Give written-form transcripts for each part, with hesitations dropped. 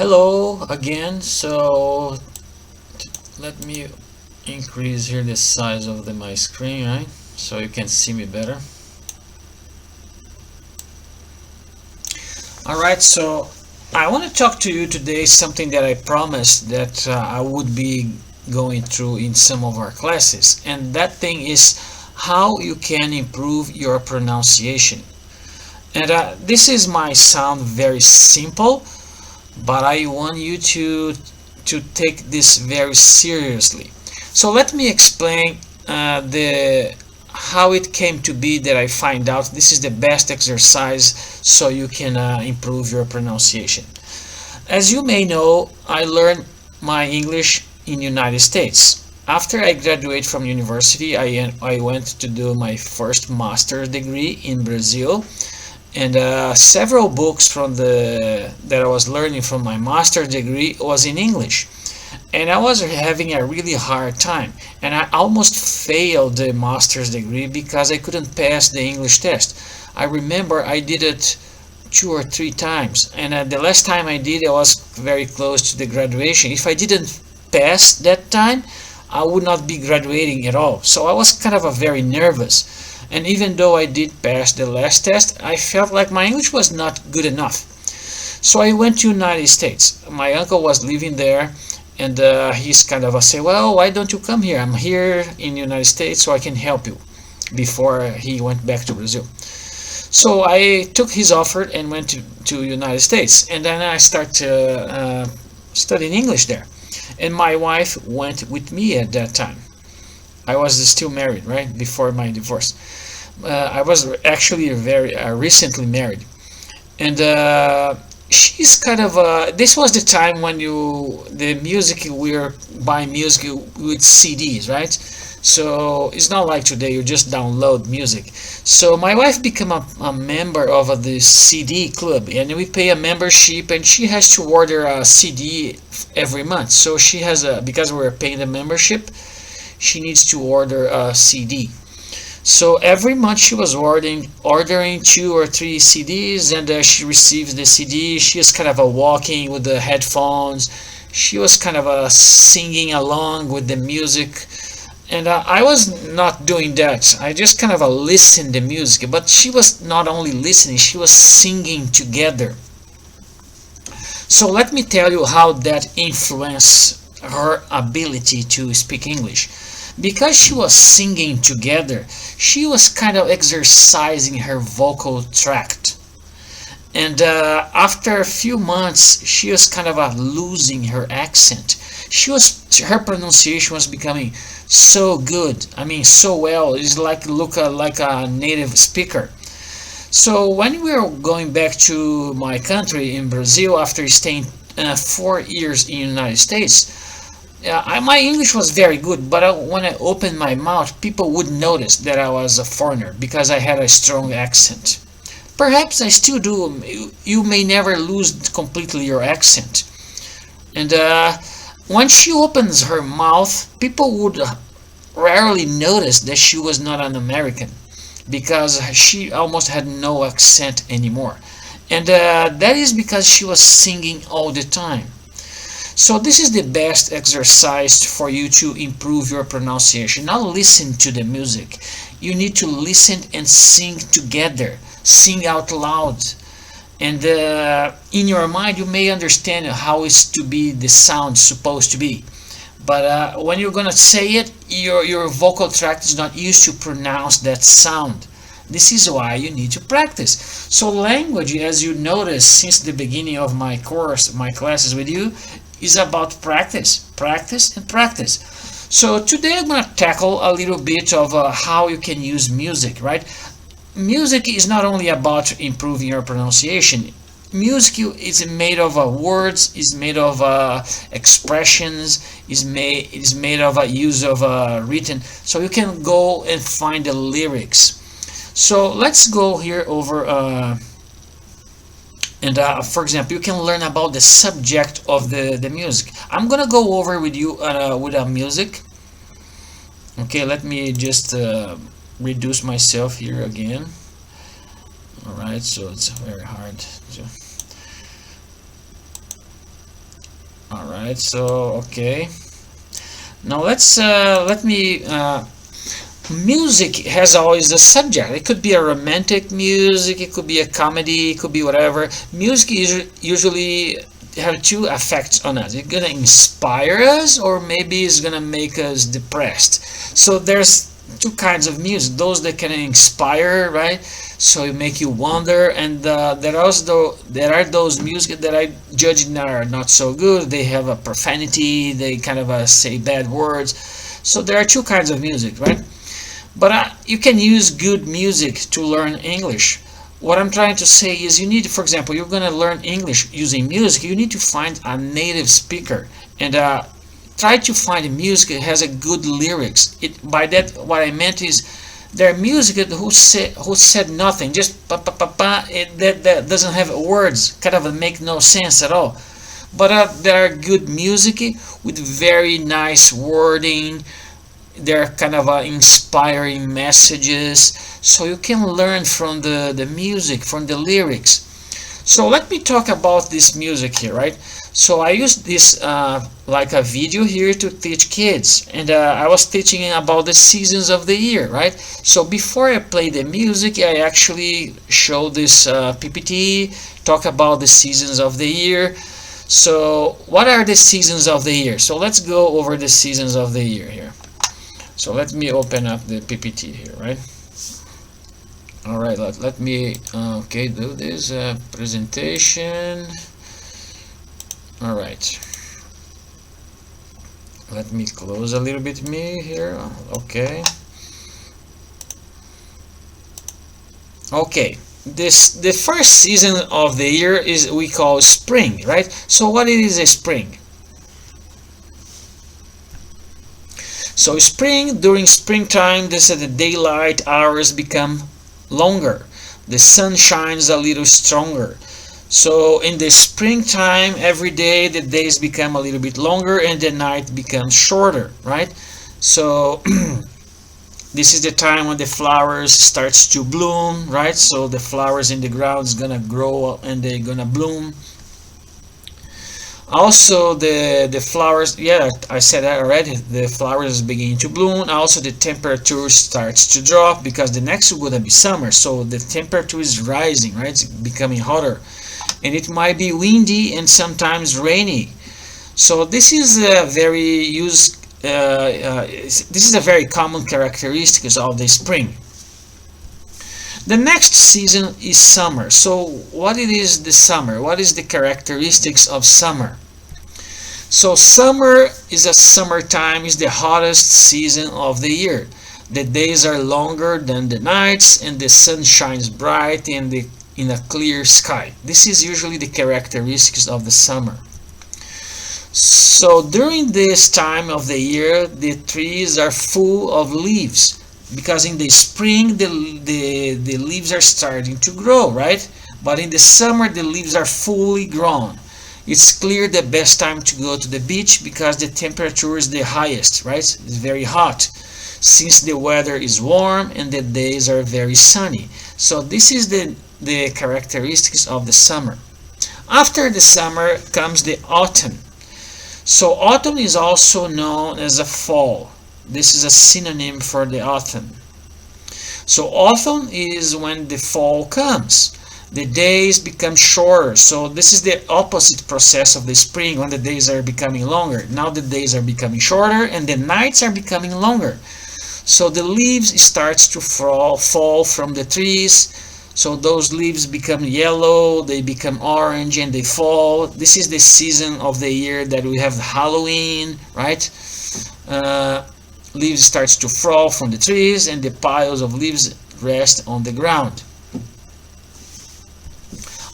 Hello again. Let me increase here the size of my screen, right? So you can see me better. Alright, so I want to talk to you today something that I promised that I would be going through in some of our classes, and that thing is how you can improve your pronunciation. And this is might sound very simple, but I want you to take this very seriously. So let me explain the how it came to be that I find out this is the best exercise so you can improve your pronunciation. As you may know, I learned my English in United States. After I graduated from university, I went to do my first master's degree in Brazil, and several books from the that I was learning from my master's degree was in English, and I was having a really hard time, and I almost failed the master's degree because I couldn't pass the English test. I remember I did it 2 or 3 times, and the last time I did, I was very close to the graduation. If I didn't pass that time, I would not be graduating at all. So I was kind of a very nervous. And even though I did pass the last test, I felt like my English was not good enough. So I went to United States. My uncle was living there, and he's kind of say, well, why don't you come here? I'm here in the United States, so I can help you, before he went back to Brazil. So I took his offer and went to United States, and then I started studying English there. And my wife went with me at that time. I was still married, right, before my divorce. I was actually very recently married, and she's kind of this was the time when the music, we were buying music with CDs, right? So it's not like today you just download music. So my wife became a member of the CD club, and we pay a membership, and she has to order a CD every month. So she has because we're paying the membership, she needs to order a CD. So every month she was ordering 2 or 3 CDs, and she receives the CD. She is kind of walking with the headphones. She was kind of singing along with the music, and I was not doing that. I just kind of listened to music, but she was not only listening, she was singing together. So let me tell you how that influenced her ability to speak English. Because she was singing together, she was kind of exercising her vocal tract. And after a few months, she was kind of losing her accent. Her pronunciation was becoming so good. I mean, so well. It's like like a native speaker. So when we were going back to my country in Brazil after staying 4 years in the United States, my English was very good, but when I opened my mouth, people would notice that I was a foreigner because I had a strong accent. Perhaps I still do. You may never lose completely your accent. And when she opens her mouth, people would rarely notice that she was not an American because she almost had no accent anymore. And that is because she was singing all the time. So this is the best exercise for you to improve your pronunciation. Not listen to the music. You need to listen and sing together. Sing out loud. And in your mind you may understand how it's to be the sound supposed to be. But when you're gonna say it, your vocal tract is not used to pronounce that sound. This is why you need to practice. So language, as you notice since the beginning of my course, my classes with you, is about practice, practice, and practice. So today I'm going to tackle a little bit of how you can use music, right? Music is not only about improving your pronunciation. Music is made of words, is made of expressions, is made of use of written. So you can go and find the lyrics. So let's go here over. And for example, you can learn about the subject of the music. I'm gonna go over with you with a music. Okay, let me just reduce myself here again. Alright, so it's very hard to right, so okay, now let me music has always a subject. It could be a romantic music, it could be a comedy, it could be whatever. Music usually have two effects on us. It's gonna inspire us, or maybe it's gonna make us depressed. So there's two kinds of music: those that can inspire, right? So it make you wonder, and there are those music that I judge are not so good. They have a profanity. They kind of say bad words. So there are two kinds of music, right? But you can use good music to learn English. What I'm trying to say is, you need, for example, you're going to learn English using music. You need to find a native speaker and try to find music that has a good lyrics. By that, what I meant is, there are music who said nothing, just pa pa pa pa. That doesn't have words, kind of make no sense at all. But there are good music with very nice wording. They're kind of inspiring messages, so you can learn from the music, from the lyrics. So let me talk about this music here, right? So I used this like a video here to teach kids, and I was teaching about the seasons of the year, right? So before I play the music, I actually show this PPT, talk about the seasons of the year. So what are the seasons of the year? So let's go over the seasons of the year here. So let me open up the PPT here, right? All right, let me okay, do this presentation. All right, let me close a little bit me here. Okay, okay, the first season of the year is we call spring, right? So what is a spring? So during springtime, the daylight hours become longer. The sun shines a little stronger. So in the springtime, every day the days become a little bit longer and the night becomes shorter, right? So this is the time when the flowers starts to bloom, right? So the flowers in the ground is gonna grow and they're gonna bloom. Also the flowers, yeah, I said that already, the flowers is beginning to bloom. Also the temperature starts to drop because the next is going to be summer, so the temperature is rising, right? It's becoming hotter, and it might be windy and sometimes rainy. So this is a very common characteristic of the spring. The next season is summer. So what it is the summer? What is the characteristics of summer? So summer is summertime is the hottest season of the year. The days are longer than the nights and the sun shines bright in a clear sky. This is usually the characteristics of the summer. So during this time of the year, the trees are full of leaves, because in the spring the leaves are starting to grow, right? But in the summer the leaves are fully grown. It's clear the best time to go to the beach because the temperature is the highest, right? It's very hot, since the weather is warm and the days are very sunny. So this is the characteristics of the summer. After the summer comes the autumn. So autumn is also known as a fall. This is a synonym for the autumn. So autumn is when the fall comes. The days become shorter. So this is the opposite process of the spring, when the days are becoming longer. Now the days are becoming shorter and the nights are becoming longer. So the leaves starts to fall from the trees. So those leaves become yellow, they become orange, and they fall. This is the season of the year that we have Halloween, right? Leaves starts to fall from the trees and the piles of leaves rest on the ground.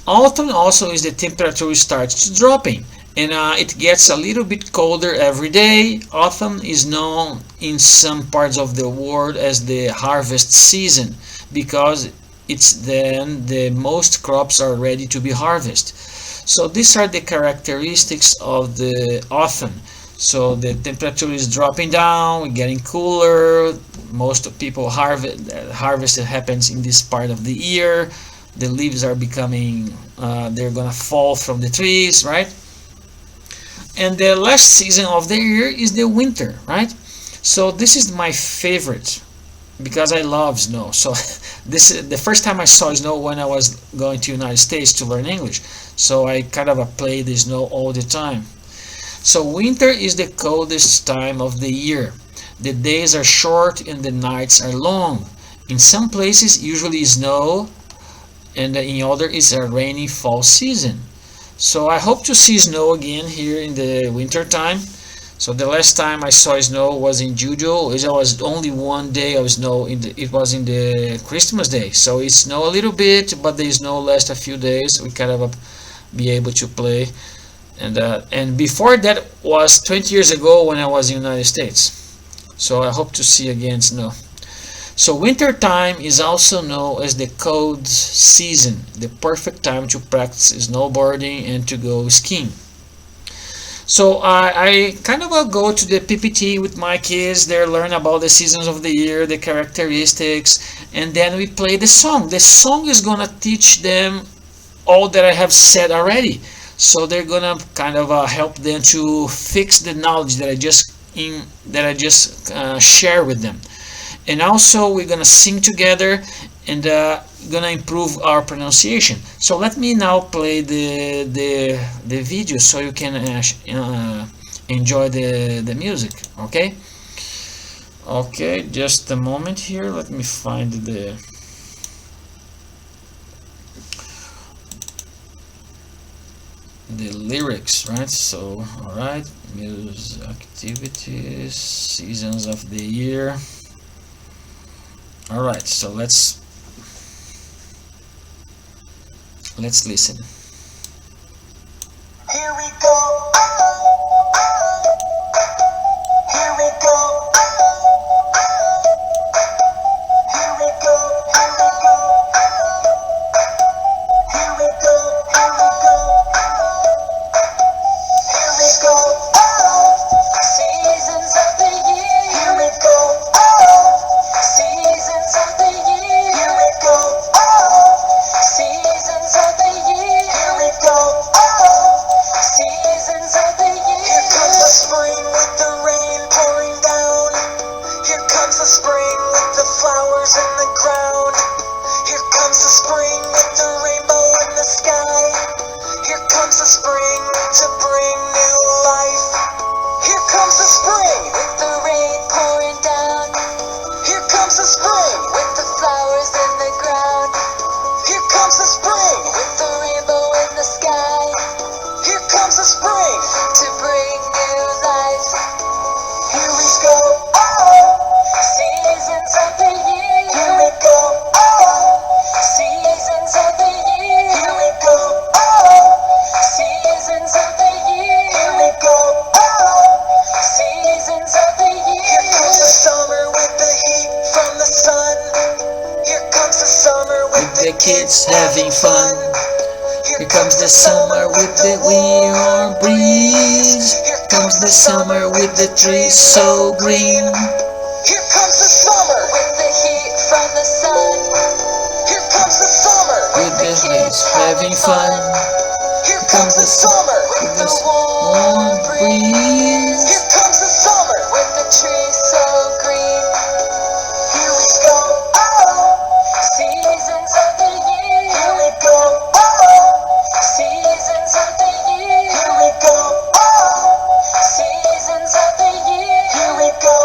Autumn also is the temperature starts dropping, and it gets a little bit colder every day. Autumn is known in some parts of the world as the harvest season because it's then the most crops are ready to be harvested. So these are the characteristics of the autumn. So the temperature is dropping down, getting cooler. Most of people harvest happens in this part of the year. The leaves are becoming, they're gonna fall from the trees, right? And the last season of the year is the winter, right? So this is my favorite because I love snow. So this is the first time I saw snow when I was going to United States to learn English. So I kind of play the snow all the time. So winter is the coldest time of the year. The days are short and the nights are long. In some places usually snow, and in other it's a rainy fall season. So I hope to see snow again here in the winter time. So the last time I saw snow was in zhengzhou. It was only one day of snow. It was in the Christmas day. So it snowed a little bit, but the snow lasts a few days. We kind of be able to play. And before that was 20 years ago when I was in the United States. So I hope to see again snow. So winter time is also known as the cold season, the perfect time to practice snowboarding and to go skiing. So I kind of go to the PPT with my kids. They learn about the seasons of the year, the characteristics, and then we play the song. The song is gonna teach them all that I have said already. So they're gonna kind of help them to fix the knowledge that I just share with them. And also we're gonna sing together and gonna improve our pronunciation. So let me now play the video so you can enjoy the music. Okay, just a moment here. Let me find the lyrics, right? So all right, music, activities, seasons of the year. All right, so let's listen. Here we go. Here we go. Here we go. Here we go. Here we go. Here we go. Here we go. Seasons of the year. Here we go. Seasons of the year. Here we go. Seasons of the year. Here we go. Seasons of the year. Here comes the spring with the rain pouring down. Here comes the spring with the flowers in the ground. Here comes the spring with the rainbow in the sky. Here comes the spring to bring new life. Here comes the spring with the rain pouring down. Here comes the spring with the flowers in the ground. Here comes the spring with the rainbow in the sky. Here comes the spring to bring new life. Here we go. Seasons of the year. Here we go. Seasons of the year. Here we go. Seasons of the year. Here we go. Seasons of the year. Here comes the summer with the heat from the sun. Here comes the summer with the kids having fun. Here comes the summer with the warm breeze. Here comes the summer with the trees so green. Here comes the summer with the heat from the sun. Here comes the summer with the kids having fun. Here comes the summer with the warm breeze. Here comes the summer with the trees so green. Here we go. Seasons of the year. Here we go. Seasons of the year. Here we go. Seasons of the year. Here we go.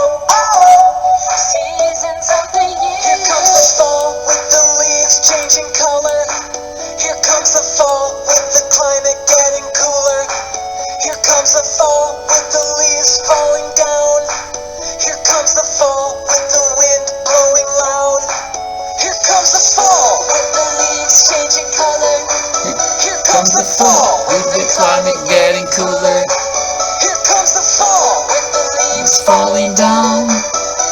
Seasons of the year. Here comes the fall with the leaves changing color. Here comes the fall with the climate getting cooler. Here comes the fall with the leaves falling down. Here comes the fall with the wind blowing loud. Here comes the fall with the leaves changing color. Here comes the fall with the climate getting cooler. Here comes the fall with the leaves falling down.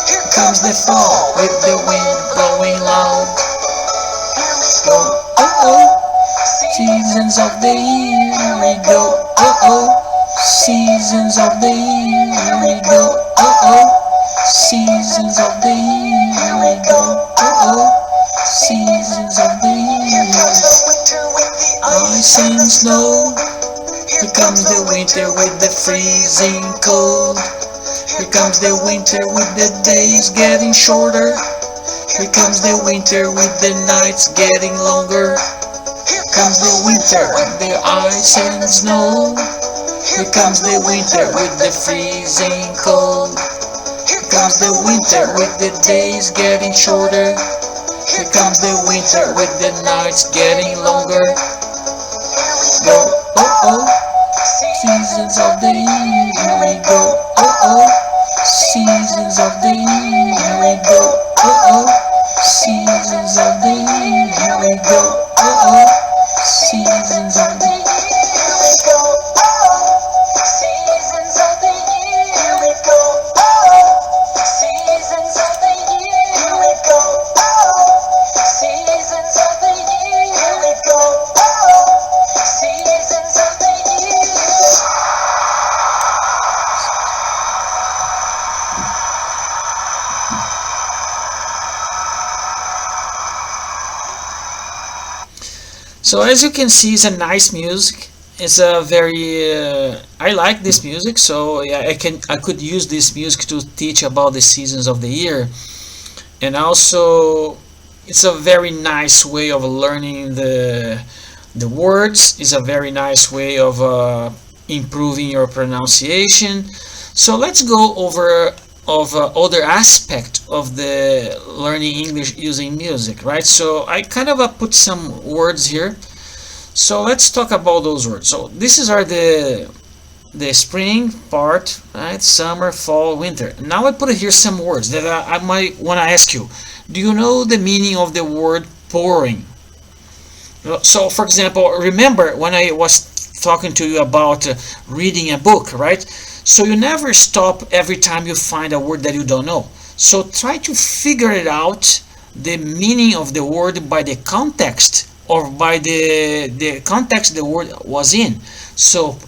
Here comes the fall with the wind blowing loud. Here we go. Seasons of the year. Here we go. Seasons of the year. Here we go. Seasons of the year. Here we go. Seasons of the year. Here comes the winter with the ice and the snow. Here comes the winter with the freezing cold. Here comes the winter with the days getting shorter. Here comes the winter with the nights getting longer. Here comes the winter with the ice and snow. Here comes the winter with the freezing cold. Here comes the winter with the days getting shorter. Here comes the winter with the nights getting longer. Go, oh oh, seasons of the year, here we go, oh oh, seasons of the year, here we go, oh oh, seasons of the year, here we go, oh oh, seasons of the year, here we go, oh oh, seasons of the year, here we go, oh oh, seasons of the year, here we go, oh oh, seasons of the year, here we go, oh oh, seasons of the year. So as you can see, it's a nice music. It's a very I like this music, so yeah, I could use this music to teach about the seasons of the year. And also it's a very nice way of learning the words. It's a very nice way of improving your pronunciation. So let's go over of other aspect of the learning English using music, right? So I kind of put some words here. So let's talk about those words. So these are the spring part, right? Summer, fall, winter. Now I put here some words that I might want to ask you. Do you know the meaning of the word pouring? So for example, remember when I was talking to you about reading a book, right? So you never stop every time you find a word that you don't know. So try to figure it out, the meaning of the word by the context, or by the context the word was in. So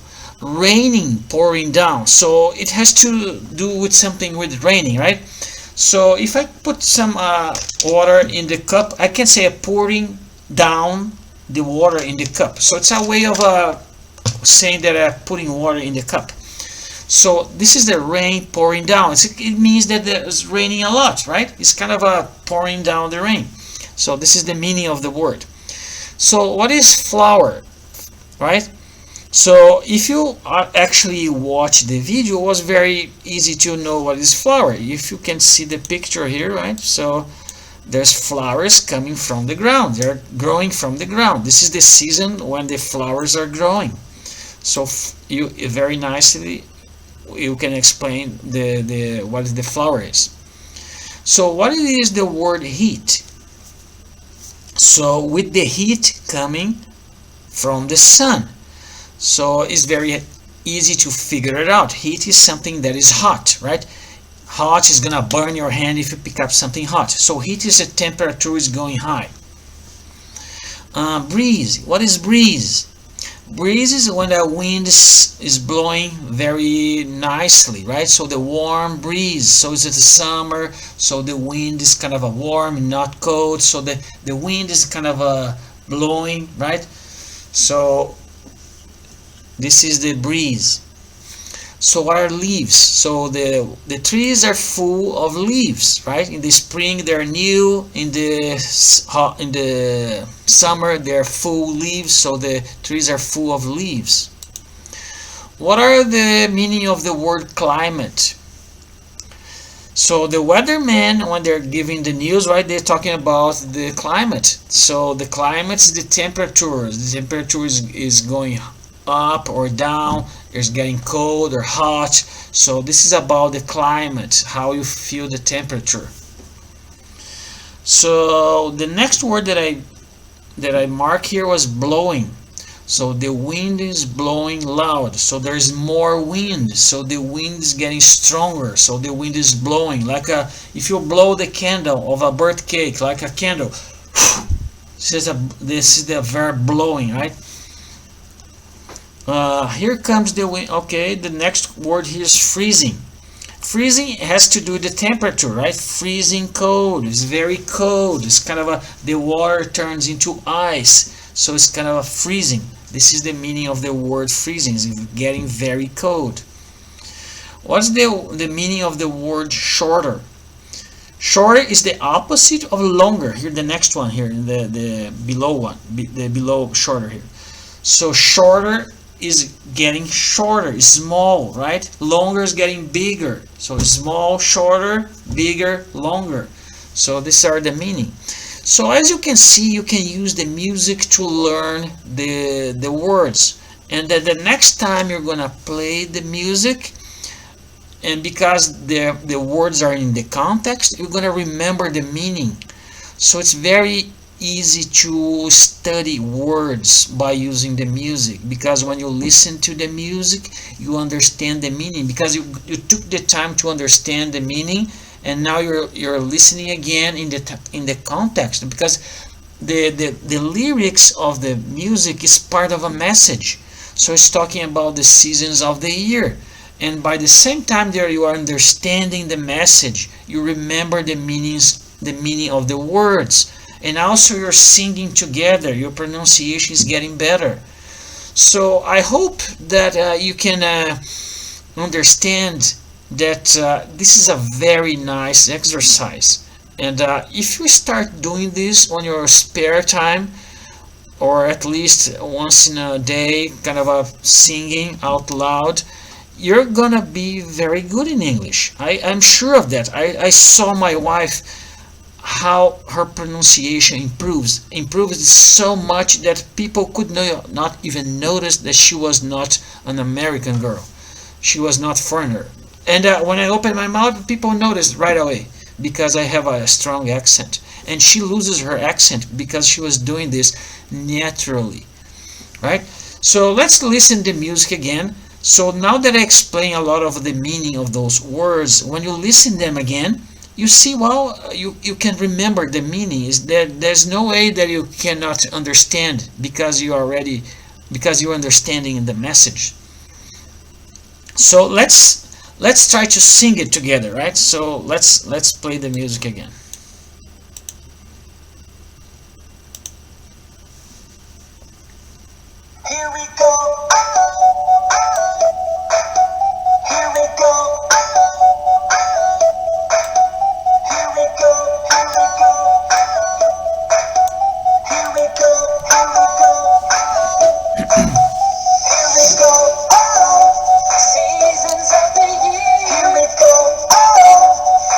raining, pouring down. So it has to do with something with raining, right? So if I put some water in the cup, I can say pouring down the water in the cup. So it's a way of saying that I'm putting water in the cup. So this is the rain pouring down. It means that it's raining a lot, right? It's kind of pouring down the rain. So this is the meaning of the word. So what is flower, right? So if you actually watch the video, it was very easy to know what is flower. If you can see the picture here, right? So there's flowers coming from the ground. They're growing from the ground. This is the season when the flowers are growing. So you very nicely you can explain what the flower is. So what is the word heat? So with the heat coming from the sun. So it's very easy to figure it out. Heat is something that is hot, right? Hot is gonna burn your hand if you pick up something hot. So heat is the temperature is going high. Breeze. What is breeze? Breeze is when the wind is blowing very nicely, right? So the warm breeze. So it's the summer, so the wind is kind of a warm, not cold. So the wind is kind of blowing, right? So this is the breeze. So what are leaves? So the trees are full of leaves, right? In the spring they're new, in the summer they're full leaves, so the trees are full of leaves. What are the meaning of the word climate? So the weathermen, when they're giving the news, right, they're talking about the climate. So the climate is the temperature. The temperature is going up or down. It's getting cold or hot. So this is about the climate, how you feel the temperature. So the next word that I mark here was blowing. So the wind is blowing loud. So there's more wind. So the wind is getting stronger. So the wind is blowing like if you blow the candle of a birthday, like a candle. This is the verb blowing, right? Here comes the wind. Okay, the next word here is freezing. Freezing has to do with the temperature, right? Freezing cold. It's very cold. It's kind of the water turns into ice, so it's kind of freezing. This is the meaning of the word freezing. It's getting very cold. What's the meaning of the word shorter? Shorter is the opposite of longer. Here, the next one here, the below one, the below shorter here. So shorter is getting shorter, small, right? Longer is getting bigger. So small, shorter, bigger, longer. So these are the meaning. So as you can see, you can use the music to learn the words. And then the next time you're gonna play the music, and because the words are in the context, you're gonna remember the meaning. So it's very easy to study words by using the music, because when you listen to the music, you understand the meaning, because you took the time to understand the meaning, and now you're listening again in the context, because the lyrics of the music is part of a message. So it's talking about the seasons of the year, and by the same time there you are understanding the message, you remember the meaning of the words, and also you're singing together, your pronunciation is getting better. So I hope that you can understand that this is a very nice exercise, and if you start doing this on your spare time, or at least once in a day, kind of a singing out loud, you're gonna be very good in English. I'm sure of that. I saw my wife, how her pronunciation improved so much that people could not even notice that she was not an American girl, she was not foreigner. And when I open my mouth, people notice right away, because I have a strong accent. And she loses her accent because she was doing this naturally, right? So let's listen to music again. So now that I explain a lot of the meaning of those words, when you listen them again, you see, well, you can remember the meaning. Is that there's no way that you cannot understand, because you're understanding the message. So let's try to sing it together, right? So let's play the music again. Here we go. Here we go. Here we go. Here we go. Here we go. Here we go. Here we go. Seasons of the year. Here we go.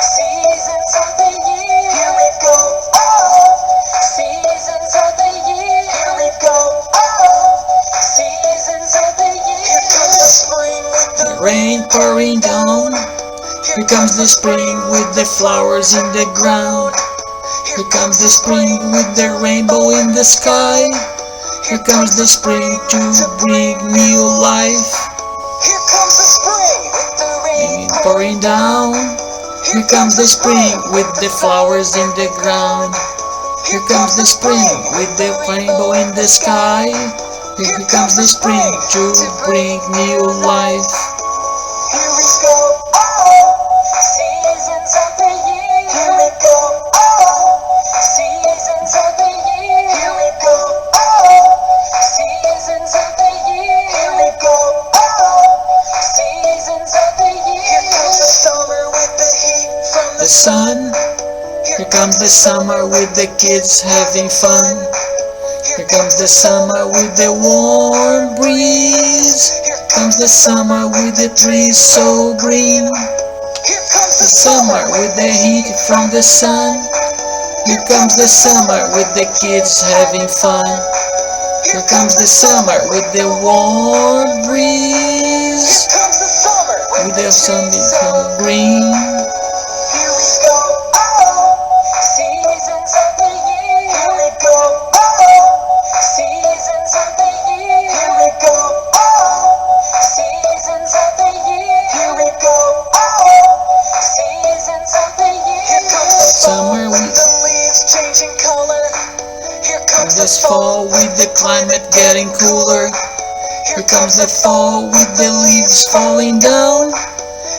Seasons of the year. Here we go. Seasons of the year. Here we go. Seasons of the year. Here comes the spring with the Rain pouring down. Here comes the spring with the flowers in the ground. Here comes the spring with the rainbow in the sky. Here comes the spring to bring new life. Here comes the spring with the rain Rain pouring down. Here comes the spring with the flowers in the ground. Here comes the spring with the rainbow in the sky. Here comes the spring to bring new life. Here we go. Seasons of the year. Here we go. Seasons of the year. Here we go. Seasons of the year. Here we go. Seasons of the year. Here comes the summer with the heat from The sun. Here comes the summer with the kids having fun. Here comes the summer with the warm breeze. Here comes the summer with the trees so green. Here comes The summer with the heat from the sun. Here comes the summer with the kids having fun. Here comes the summer with the warm breeze. Here comes the summer With the sun so green. Here we go. Seasons of the year. Here we go. Seasons of the year. Here we go. Seasons of the year. Here we go. Seasons of the year. Here comes the Summer with with the leaves changing color. Here comes the this fall with the climate getting cooler. Here comes the fall with the leaves falling down.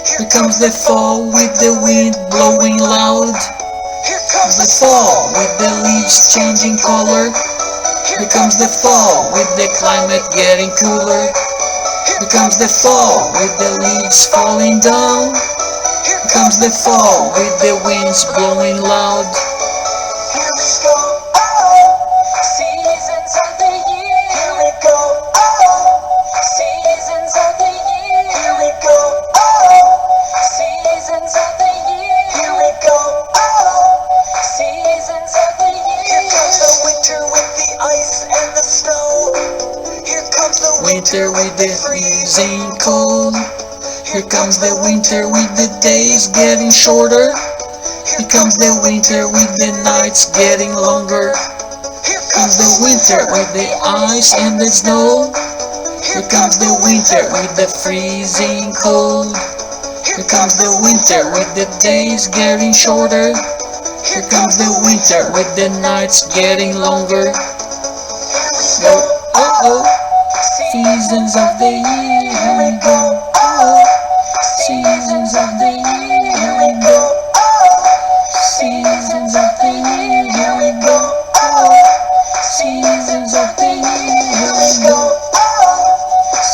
Here comes the fall with the wind blowing loud. Here comes The fall with the leaves changing color. Here comes the fall with the climate getting cooler. Here comes the fall with the leaves falling down. Here comes the fall with the winds blowing loud. Here we go, oh, seasons of the year. Here we go, oh, seasons of the year. Here we go, oh, seasons of the year. Here we go, oh, seasons of the year. Here comes the winter with the ice and the snow. Here comes the Winter with the freezing cold. Here comes the winter with the days getting shorter. Here comes the winter with the nights getting longer. Here Comes the winter with the ice and the snow. Here comes the winter with the freezing cold. Here comes the winter with the days getting shorter. Here comes the winter with the nights getting longer. Go, oh oh, seasons of the year, here we go. Oh, seasons of the year, here we go. Seasons of the year, here we go. Seasons of the year, here we go.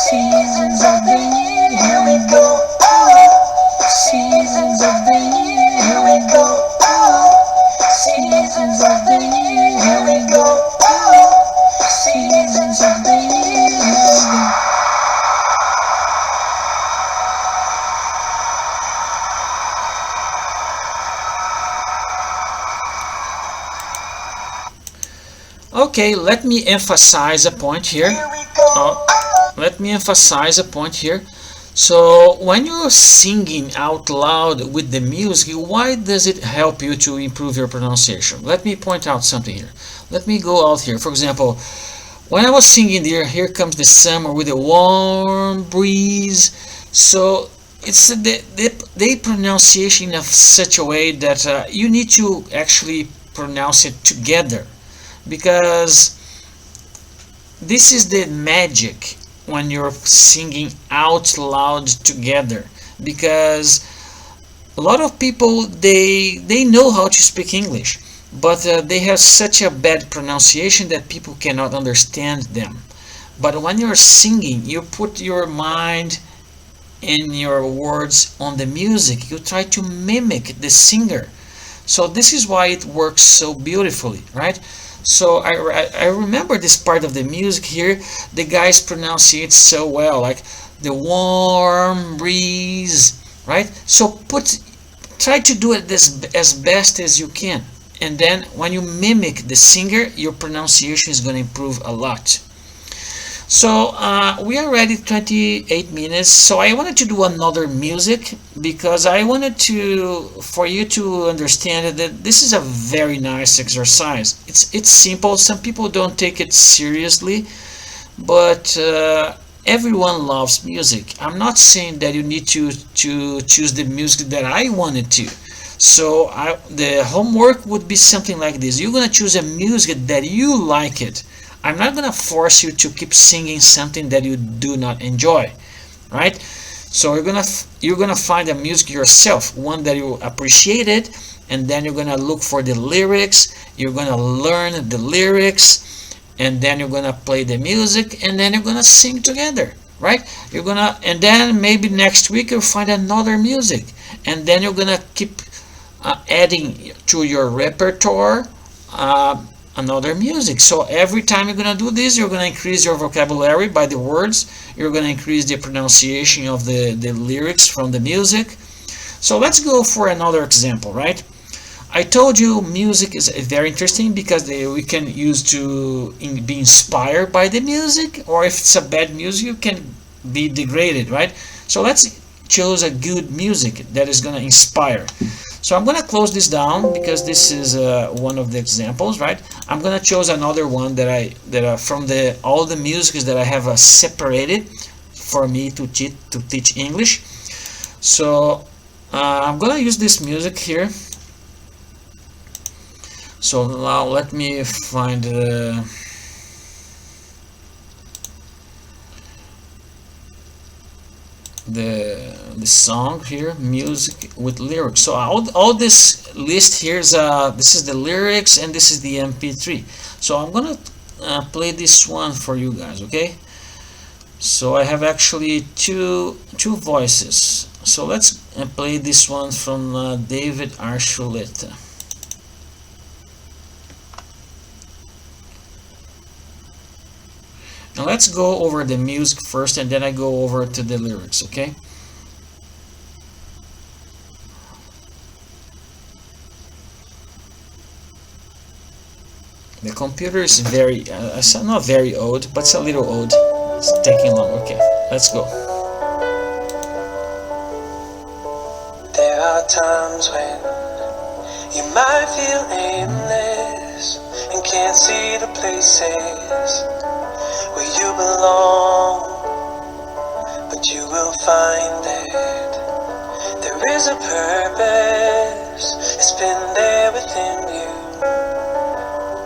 Seasons of the year, here we go. Seasons of the year, here we go. Seasons of the year, here we go. Seasons of the year, here we go. Okay, let me emphasize a point here. Let me emphasize a point here. So when you're singing out loud with the music, why does it help you to improve your pronunciation? Let me point out something here. Let me go out here. For example, when I was singing there, here comes the summer with a warm breeze. So it's the pronunciation of such a way that you need to actually pronounce it together, because this is the magic when you're singing out loud together. Because a lot of people, they know how to speak English, but they have such a bad pronunciation that people cannot understand them. But when you're singing, you put your mind and your words on the music. You try to mimic the singer. So this is why it works so beautifully, right? So I remember this part of the music here. The guys pronunciate so well, like the warm breeze, right? So try to do it as best as you can, and then when you mimic the singer, your pronunciation is going to improve a lot. So we are ready 28 minutes. So I wanted to do another music because I wanted for you to understand that this is a very nice exercise. It's simple. Some people don't take it seriously, but everyone loves music. I'm not saying that you need to choose the music that I wanted to. So the homework would be something like this. You're gonna choose a music that you like it. I'm not going to force you to keep singing something that you do not enjoy, right? So you're gonna find a music yourself, one that you appreciate it, and then you're gonna look for the lyrics. You're gonna learn the lyrics, and then you're gonna play the music, and then you're gonna sing together, right? And then maybe next week you'll find another music, and then you're gonna keep adding to your repertoire another music. So every time you're gonna do this, you're gonna increase your vocabulary by the words. You're gonna increase the pronunciation of the lyrics from the music. So let's go for another example, right? I told you music is very interesting because we can use to be inspired by the music, or if it's a bad music, you can be degraded, right? So let's choose a good music that is gonna inspire. So I'm gonna close this down because this is one of the examples, right? I'm gonna choose another one that from all the musics that I have separated for me to teach English. So I'm gonna use this music here. So now let me find the song here, music with lyrics. So all this list here is this is the lyrics and this is the MP3. So I'm gonna play this one for you guys, okay? So I have actually two voices. So let's play this one from David Archuleta. Now let's go over the music first, and then I go over to the lyrics, okay? The computer is very, it's not very old, but it's a little old. It's taking long. Okay, let's go. There are times when you might feel aimless and can't see the places where you belong, but you will find that there is a purpose. It's been there within you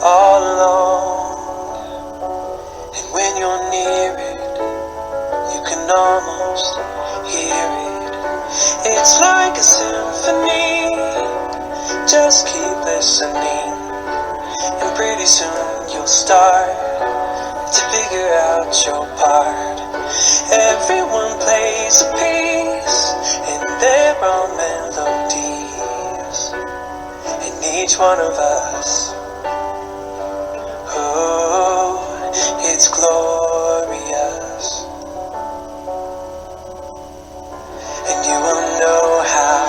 all along, and when you're near it, you can almost hear it. It's like a symphony. Just keep listening, and pretty soon you'll start to figure out your part. Everyone plays a piece in their own melodies, and each one of us, oh, it's glorious. And you will know how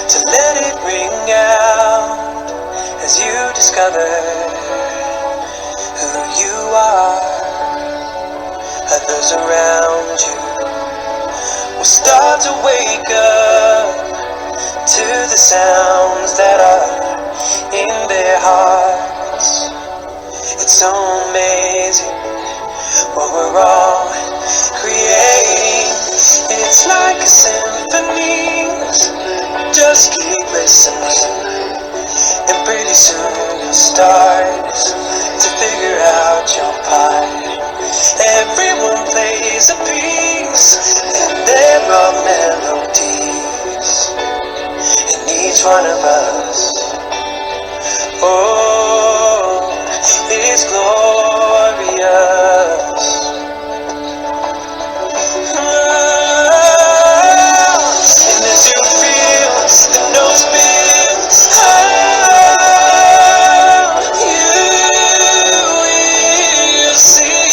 to let it ring out as you discover who you are. Others around you will start to wake up to the sounds that are in their hearts. It's so amazing what we're all creating. It's like a symphony. Just keep listening, and pretty soon you'll start to figure out your part. Everyone plays a piece, and there are melodies in each one of us. Oh, it's glorious. And as you feel the notes build, you will see.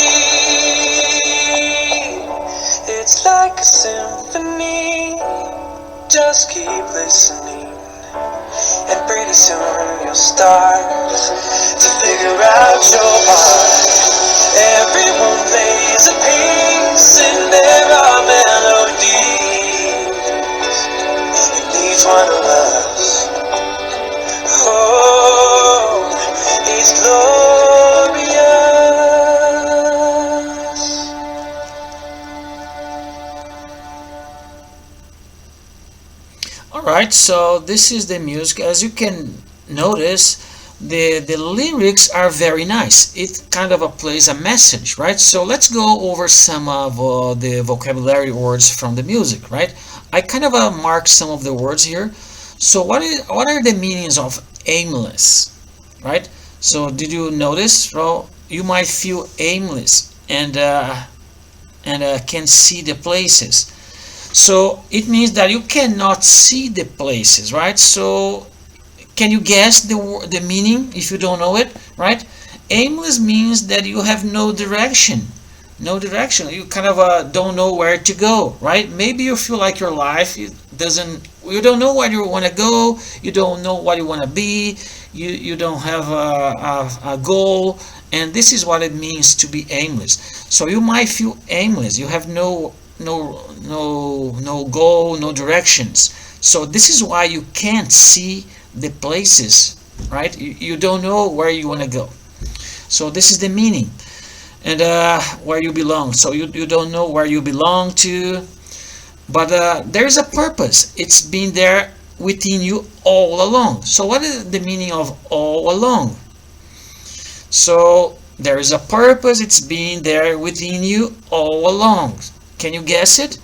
It's like a symphony. Just keep listening, and pretty soon you'll start to figure out your part. Everyone plays a piece, and there are melodies in each one of us. Oh, it's glorious. Alright, so this is the music. As you can notice, the lyrics are very nice. It kind of plays a message, right? So let's go over some of the vocabulary words from the music, right? I kind of marked some of the words here. So what are the meanings of aimless, right? So did you notice? Well, you might feel aimless and can see the places. So it means that you cannot see the places, right? So can you guess the meaning if you don't know it, right? Aimless means that you have no direction. No direction. You kind of don't know where to go, right? Maybe you feel like your life you don't know where you want to go. You don't know what you want to be. You don't have a goal, and this is what it means to be aimless. So you might feel aimless. You have no goal, no directions. So this is why you can't see the places, right? You don't know where you want to go. So this is the meaning, and where you belong. So you don't know where you belong to, but there's a purpose. It's been there within you all along. So what is the meaning of all along? So there is a purpose. It's been there within you all along. Can you guess it?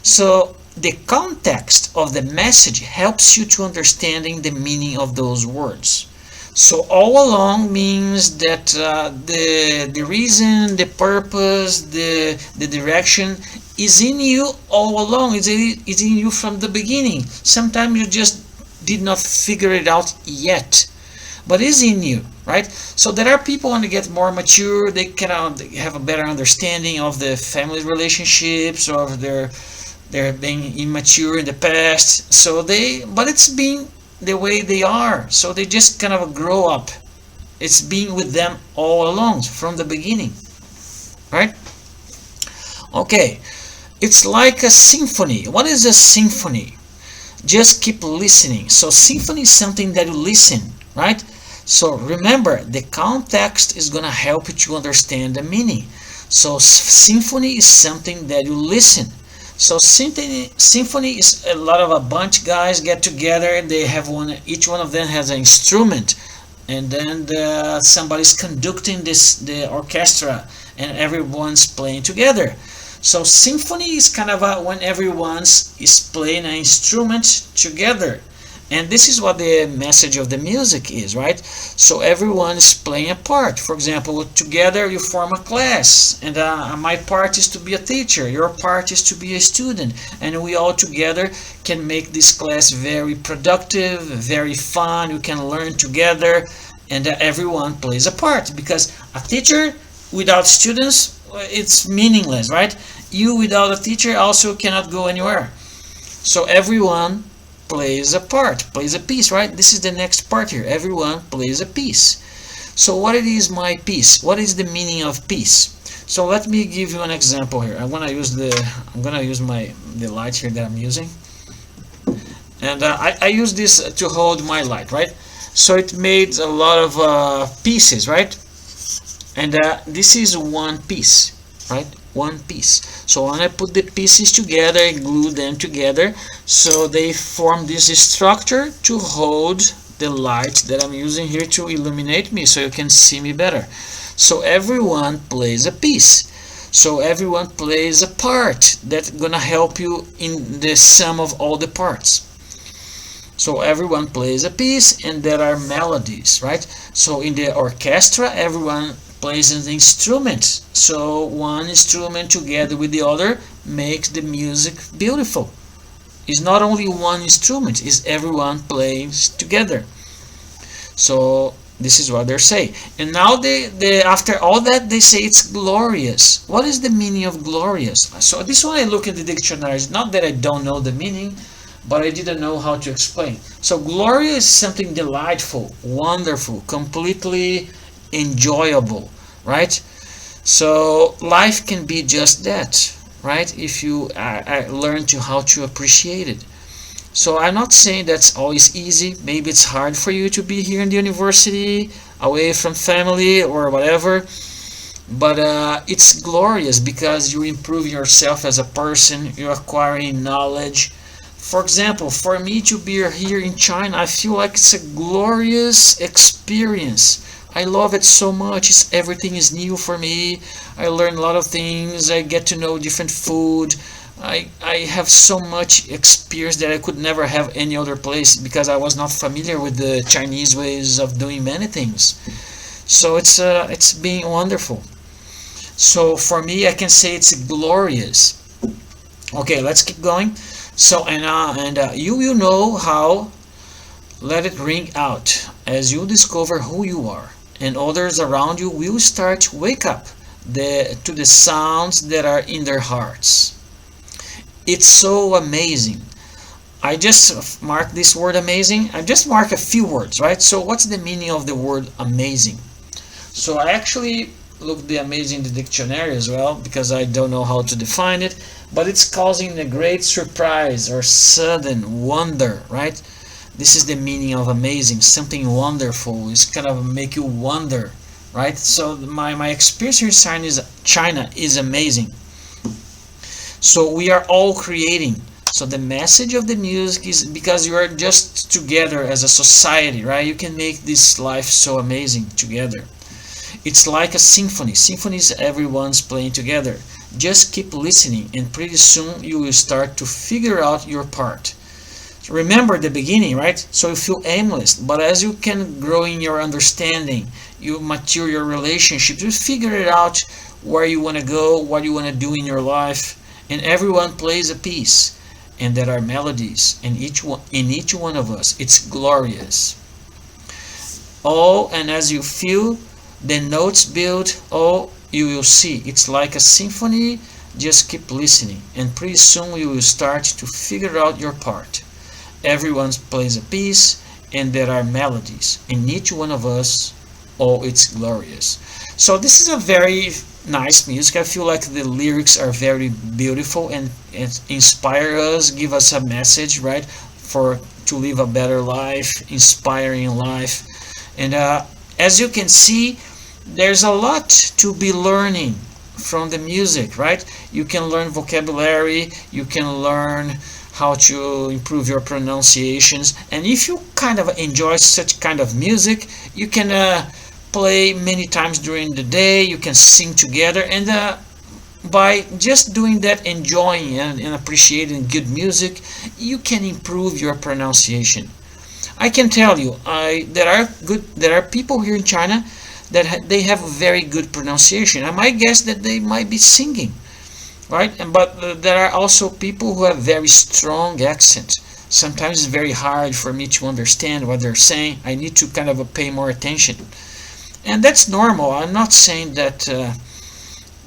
So the context of the message helps you to understanding the meaning of those words. So all along means that the reason, the purpose, the direction is in you all along. It's in you from the beginning. Sometimes you just did not figure it out yet, but it's in you, right? So there are people when they get more mature, they can have a better understanding of the family relationships, or they're being immature in the past. So but it's being the way they are. So they just kind of grow up. It's being with them all along from the beginning, right? Okay, it's like a symphony. What is a symphony? Just keep listening. So symphony is something that you listen, right? So remember, the context is gonna help you to understand the meaning. So symphony is something that you listen. So symphony is a bunch of guys get together, and they have each one of them has an instrument, and then somebody's conducting the orchestra, and everyone's playing together. So symphony is kind of when everyone is playing an instrument together. And this is what the message of the music is, right? So everyone is playing a part. For example, together you form a class, and my part is to be a teacher, your part is to be a student, and we all together can make this class very productive, very fun. You can learn together, and everyone plays a part, because a teacher without students, it's meaningless, right? You without a teacher also cannot go anywhere. So everyone plays a part, plays a piece, right? This is the next part here. Everyone plays a piece. So what it is my piece? What is the meaning of peace? So let me give you an example here. I'm gonna use the light here that I'm using, and I use this to hold my light, right? So it made a lot of pieces, right? And this is one piece, right? One piece. So when I put the pieces together, I glue them together, so they form this structure to hold the light that I'm using here to illuminate me, so you can see me better. So everyone plays a piece. So everyone plays a part that's gonna help you in the sum of all the parts. So everyone plays a piece, and there are melodies, right? So in the orchestra, everyone plays an instrument. So one instrument together with the other makes the music beautiful. It's not only one instrument, it's everyone plays together. So this is what they're saying. And now they after all that, they say it's glorious. What is the meaning of glorious? So this one I look at the dictionary. It's not that I don't know the meaning, but I didn't know how to explain. So glorious is something delightful, wonderful, completely enjoyable, right? So life can be just that, right? If you learn how to appreciate it. So I'm not saying that's always easy. Maybe it's hard for you to be here in the university, away from family or whatever, but it's glorious because you improve yourself as a person, you're acquiring knowledge. For example, for me to be here in China, I feel like it's a glorious experience. I love it so much. Everything is new for me. I learn a lot of things. I get to know different food. I have so much experience that I could never have any other place, because I was not familiar with the Chinese ways of doing many things. So it's being wonderful. So for me, I can say it's glorious. Okay, let's keep going. So you will know how. Let it ring out as you discover who you are, and others around you will start to wake up to the sounds that are in their hearts. It's so amazing. I just mark this word amazing. I just mark a few words, right? So what's the meaning of the word amazing? So I actually looked the amazing in the dictionary as well, because I don't know how to define it, but it's causing a great surprise or sudden wonder, right? This is the meaning of amazing, something wonderful. It's kind of make you wonder, right? So my experience here in China is amazing. So we are all creating. So the message of the music is because you are just together as a society, right? You can make this life so amazing together. It's like a symphony. Symphony is everyone's playing together. Just keep listening, and pretty soon you will start to figure out your part. Remember the beginning, right? So you feel aimless, but as you can grow in your understanding, you mature your relationships, you figure it out where you want to go, what you want to do in your life, and everyone plays a piece, and there are melodies in each one of us. It's glorious. Oh, and as you feel the notes build, oh, you will see it's like a symphony. Just keep listening, and pretty soon you will start to figure out your part. Everyone plays a piece, and there are melodies in each one of us. Oh, it's glorious. So this is a very nice music. I feel like the lyrics are very beautiful and inspire us, give us a message, right, for to live a better life, inspiring life. And as you can see, there's a lot to be learning from the music, right? You can learn vocabulary, you can learn how to improve your pronunciations, and if you kind of enjoy such kind of music, you can play many times during the day, you can sing together, and by just doing that, enjoying and appreciating good music, you can improve your pronunciation. I can tell you, there are people here in China that they have very good pronunciation. I might guess that they might be singing, right? But there are also people who have very strong accents. Sometimes it's very hard for me to understand what they're saying. I need to kind of pay more attention, and that's normal. I'm not saying that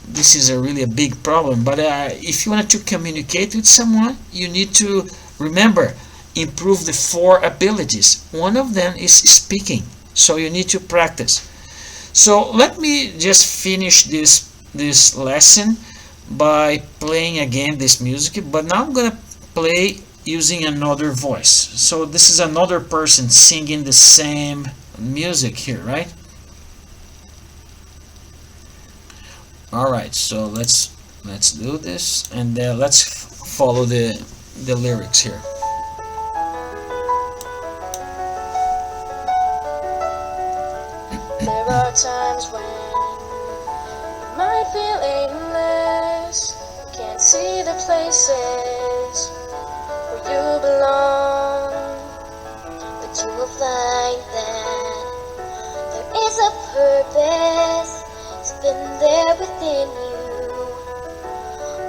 this is a really a big problem, but if you want to communicate with someone, you need to remember improve the four abilities. One of them is speaking, so you need to practice. So let me just finish this lesson by playing again this music, but now I'm gonna play using another voice. So this is another person singing the same music here, right? All right, so let's do this, and let's follow the lyrics here. There are times when you might feel aimless, can't see the places where you belong, but you will find that there is a purpose. It's been there within you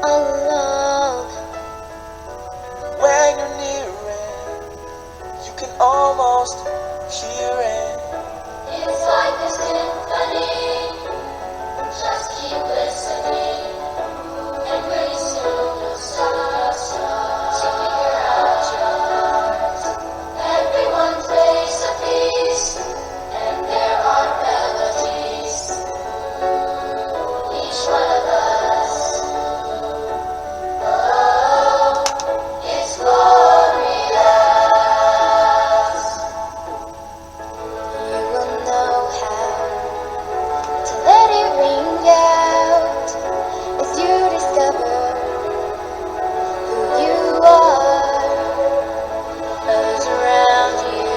all along. When you're near it, you can almost hear it. It's like a symphony. Just keep listening, and pretty soon you'll start to figure out your part. Everyone plays a piece, and there are melodies. Each one of us, oh, it's glorious. You will know how to let it ring out as you discover who you are. Others around you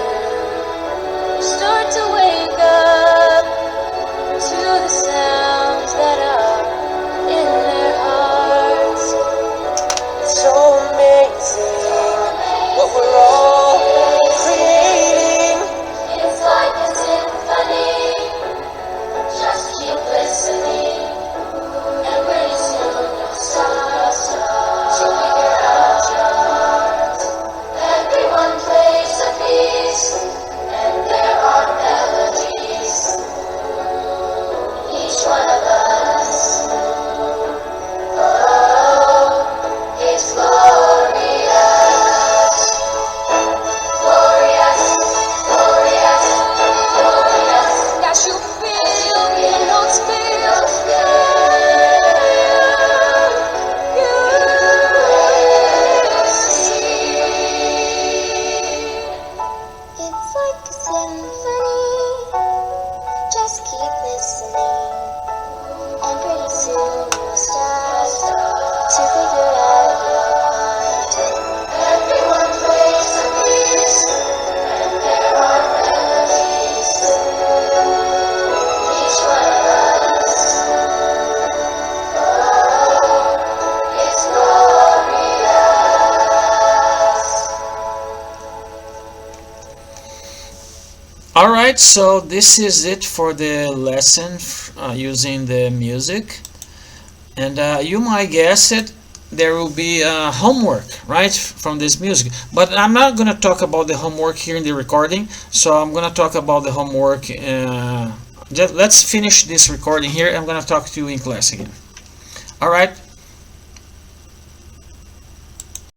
start to wake up to the sounds that are in their hearts. It's so amazing what we're all creating. It's like a symphony. Just keep listening, and pretty soon you'll start to figure out your part. Everyone plays a piece, and there are melodies. Each one of us, oh, it's glorious, glorious, glorious, glorious. As you feel the notes build, you will see. It's like a symphony. Just keep listening, and pretty soon you'll start to figure out your part. Everyone plays a piece, and there are melodies. Each one of us, oh, it's glorious. Alright, so this is it for the lesson using the music. And you might guess it, there will be homework, right, from this music. But I'm not going to talk about the homework here in the recording, so I'm going to talk about the homework. Let's finish this recording here. I'm going to talk to you in class again. Alright,